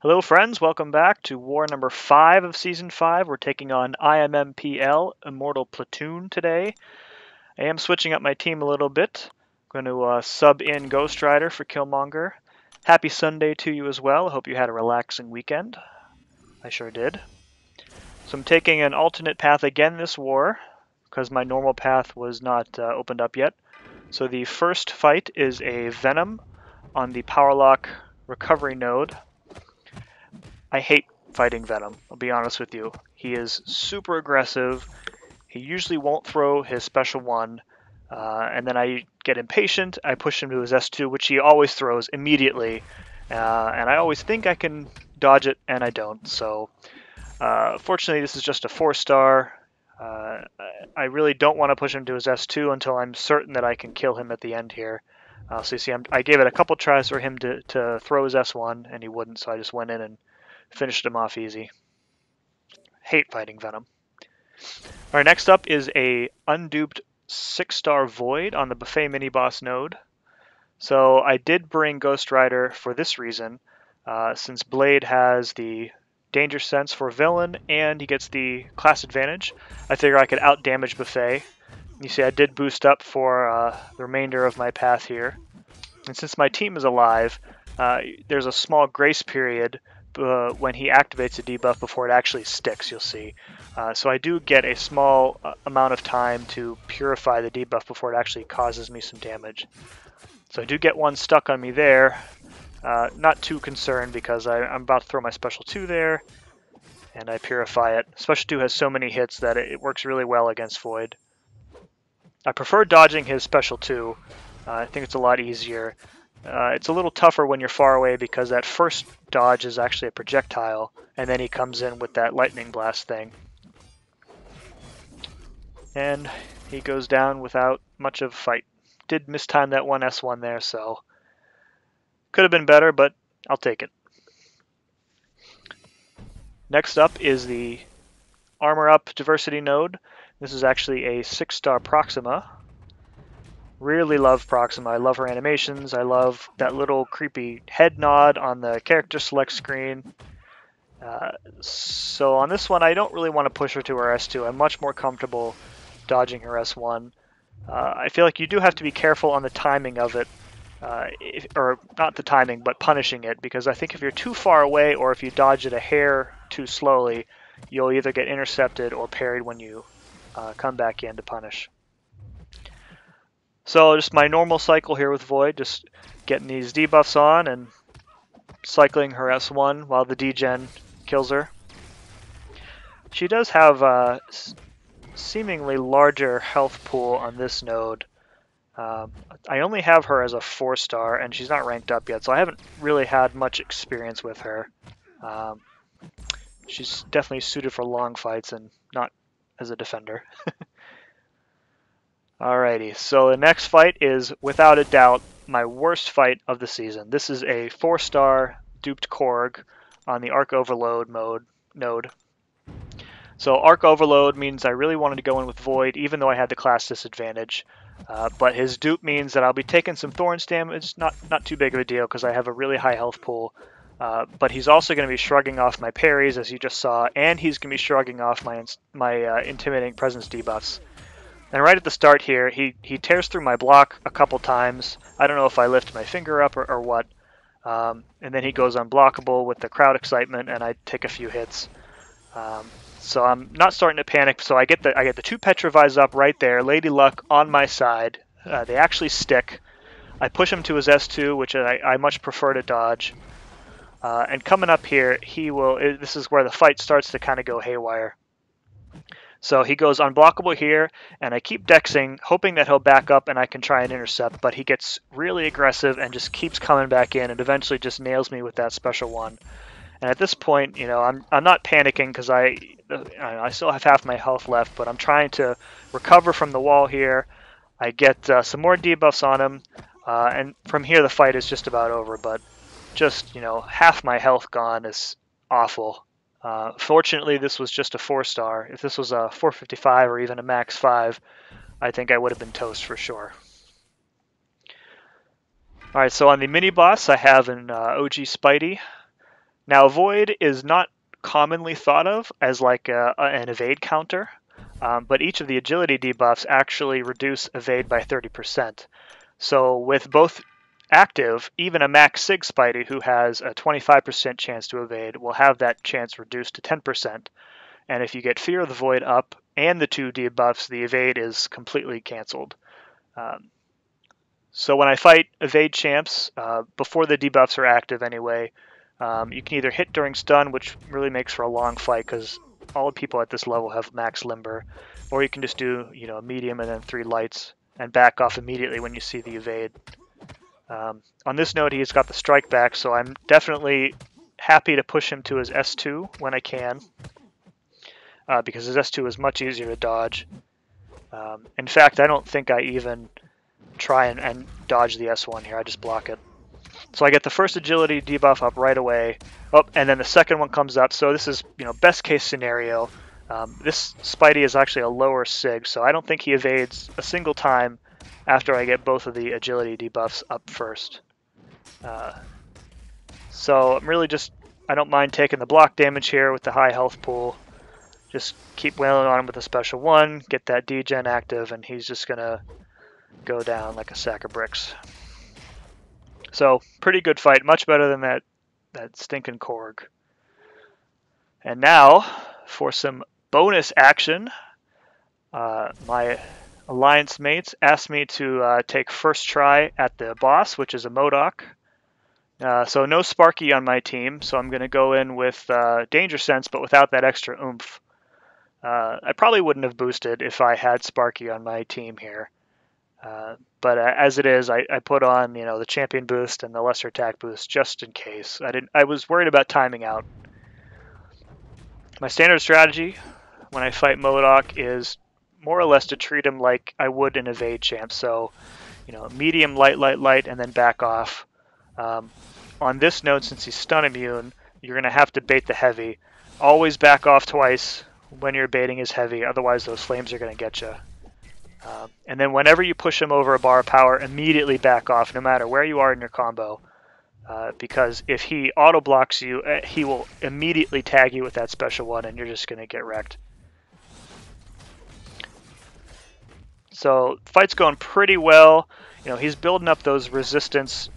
Hello friends, welcome back to war number 5 of Season 5. We're taking on IMPl, Immortal Platoon today. I am switching up my team a little bit. I'm going to sub in Ghost Rider for Killmonger. Happy Sunday to you as well. I hope you had a relaxing weekend. I sure did. So I'm taking an alternate path again this war, because my normal path was not opened up yet. So the first fight is a Venom on the Powerlock recovery node. I hate fighting Venom, I'll be honest with you. He is super aggressive. He usually won't throw his special one, and then I get impatient. I push him to his S2, which he always throws immediately, and I always think I can dodge it, and I don't. So, fortunately, this is just a 4-star. I really don't want to push him to his S2 until I'm certain that I can kill him at the end here. So you see, I gave it a couple tries for him to throw his S1, and he wouldn't, so I just went in and finished him off easy. Hate fighting Venom. Alright, next up is a unduped 6-star Void on the Buffet mini-boss node. So I did bring Ghost Rider for this reason, since Blade has the danger sense for villain and he gets the class advantage. I figure I could out-damage Buffet. You see I did boost up for the remainder of my path here. And since my team is alive, there's a small grace period when he activates a debuff before it actually sticks, you'll see. So I do get a small amount of time to purify the debuff before it actually causes me some damage. So I do get one stuck on me there. Not too concerned because I'm about to throw my special 2 there, and I purify it. Special 2 has so many hits that it works really well against Void. I prefer dodging his special 2. I think it's a lot easier. It's a little tougher when you're far away because that first dodge is actually a projectile, and then he comes in with that lightning blast thing. And he goes down without much of a fight. Did mistime that one S1 there, so could have been better, but I'll take it. Next up is the Armor Up Diversity node. This is actually a 6-star Proxima. Really love Proxima. I love her animations. I love that little creepy head nod on the character select screen. So on this one, I don't really want to push her to her S2. I'm much more comfortable dodging her S1. I feel like you do have to be careful on the timing of it. Or not the timing, but punishing it. Because I think if you're too far away or if you dodge it a hair too slowly, you'll either get intercepted or parried when you come back in to punish. So just my normal cycle here with Void, just getting these debuffs on and cycling her S1 while the degen kills her. She does have a seemingly larger health pool on this node. I only have her as a 4-star and she's not ranked up yet, so I haven't really had much experience with her. She's definitely suited for long fights and not as a defender. Alrighty, so the next fight is, without a doubt, my worst fight of the season. This is a 4-star duped Korg on the Arc Overload node. So Arc Overload means I really wanted to go in with Void, even though I had the class disadvantage. But his dupe means that I'll be taking some Thorns damage, not too big of a deal because I have a really high health pool. But he's also going to be shrugging off my parries, as you just saw, and he's going to be shrugging off my Intimidating Presence debuffs. And right at the start here, he tears through my block a couple times. I don't know if I lift my finger up or what. And then he goes unblockable with the crowd excitement, and I take a few hits. So I'm not starting to panic. So I get the 2 Petrifies up right there. Lady Luck on my side. They actually stick. I push him to his S2, which I much prefer to dodge. And coming up here, this is where the fight starts to kind of go haywire. So he goes unblockable here, and I keep dexing, hoping that he'll back up and I can try and intercept, but he gets really aggressive and just keeps coming back in and eventually just nails me with that special one. And at this point, you know, I'm not panicking because I still have half my health left, but I'm trying to recover from the wall here. I get some more debuffs on him, and from here the fight is just about over, but just, you know, half my health gone is awful. Fortunately, this was just a 4-star. If this was a 455 or even a max 5, I think I would have been toast for sure. Alright, so on the mini-boss, I have an OG Spidey. Now, avoid is not commonly thought of as like an evade counter, but each of the agility debuffs actually reduce evade by 30%. So with both active, even a max sig Spidey who has a 25% chance to evade will have that chance reduced to 10%. And if you get Fear of the Void up and the 2 debuffs, the evade is completely canceled. So when I fight evade champs, before the debuffs are active anyway, you can either hit during stun, which really makes for a long fight because all the people at this level have max limber, or you can just do a medium and then 3 lights and back off immediately when you see the evade. On this node, he's got the strike back, so I'm definitely happy to push him to his S2 when I can, because his S2 is much easier to dodge. In fact, I don't think I even try and dodge the S1 here. I just block it. So I get the first agility debuff up right away. Oh, and then the second one comes up. So this is, best case scenario. This Spidey is actually a lower sig, so I don't think he evades a single time after I get both of the agility debuffs up first. So I'm really I don't mind taking the block damage here with the high health pool. Just keep wailing on him with a special 1, get that degen active, and he's just going to go down like a sack of bricks. So pretty good fight, much better than that stinking Korg. And now for some bonus action. My alliance mates asked me to take first try at the boss, which is a MODOK. So no Sparky on my team, so I'm going to go in with Danger Sense, but without that extra oomph. I probably wouldn't have boosted if I had Sparky on my team here. But as it is, I put on the champion boost and the lesser attack boost just in case. I was worried about timing out. My standard strategy when I fight MODOK is more or less to treat him like I would an evade champ. So, medium, light, and then back off. On this node, since he's stun immune, you're going to have to bait the heavy. Always back off twice when you're baiting his heavy, otherwise those flames are going to get you. And then whenever you push him over a bar of power, immediately back off, no matter where you are in your combo. Because if he auto blocks you, he will immediately tag you with that special 1, and you're just going to get wrecked. So fight's going pretty well. He's building up those resistance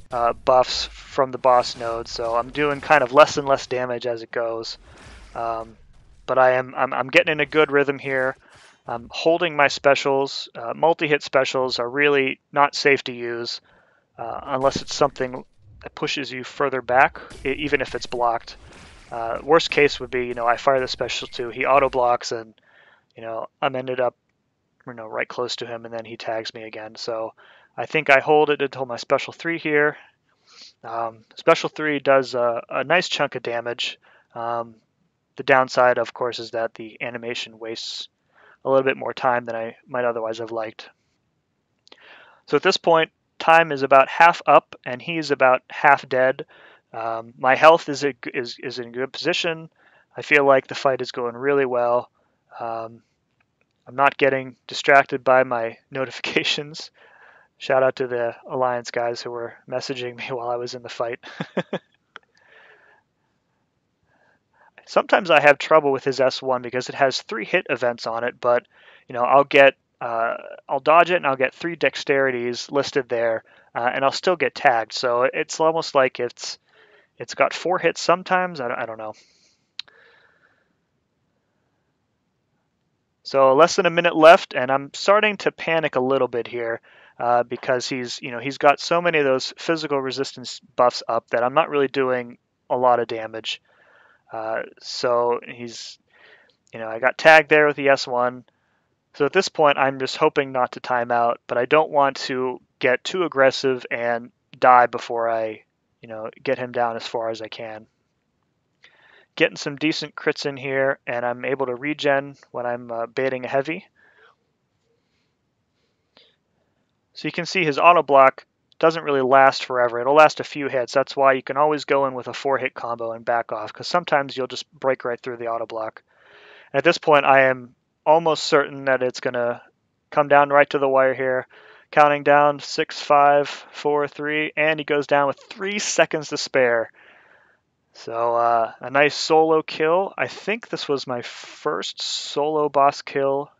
buffs from the boss node, so I'm doing kind of less and less damage as it goes. But I'm getting in a good rhythm here. I'm holding my specials. Multi-hit specials are really not safe to use unless it's something that pushes you further back, even if it's blocked. Worst case would be, I fire the special 2, he auto blocks, and I'm ended up right close to him, and then he tags me again. So I think I hold it until my special 3 here. Special 3 does a nice chunk of damage. The downside, of course, is that the animation wastes a little bit more time than I might otherwise have liked. So at this point, time is about half up, and he's about half dead. My health is in good position. I feel like the fight is going really well. I'm not getting distracted by my notifications. Shout out to the Alliance guys who were messaging me while I was in the fight. Sometimes I have trouble with his S1 because it has 3 hit events on it, but I'll dodge it and I'll get 3 dexterities listed there, and I'll still get tagged. So it's almost like it's got 4 hits sometimes. I don't know. So less than a minute left, and I'm starting to panic a little bit here because he's got so many of those physical resistance buffs up that I'm not really doing a lot of damage. So he's, I got tagged there with the S1. So at this point, I'm just hoping not to time out, but I don't want to get too aggressive and die before I, get him down as far as I can. Getting some decent crits in here, and I'm able to regen when I'm baiting a heavy. So you can see his auto block doesn't really last forever. It'll last a few hits. That's why you can always go in with a 4-hit combo and back off, because sometimes you'll just break right through the auto block. And at this point, I am almost certain that it's going to come down right to the wire here. Counting down 6, 5, 4, 3, and he goes down with 3 seconds to spare. So a nice solo kill. I think this was my first solo boss kill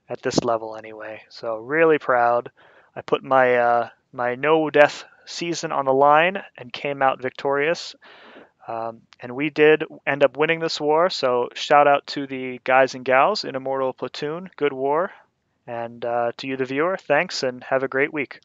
at this level anyway. So really proud. I put my no death season on the line and came out victorious. And we did end up winning this war. So shout out to the guys and gals in Immortal Platoon. Good war. And to you, the viewer, thanks and have a great week.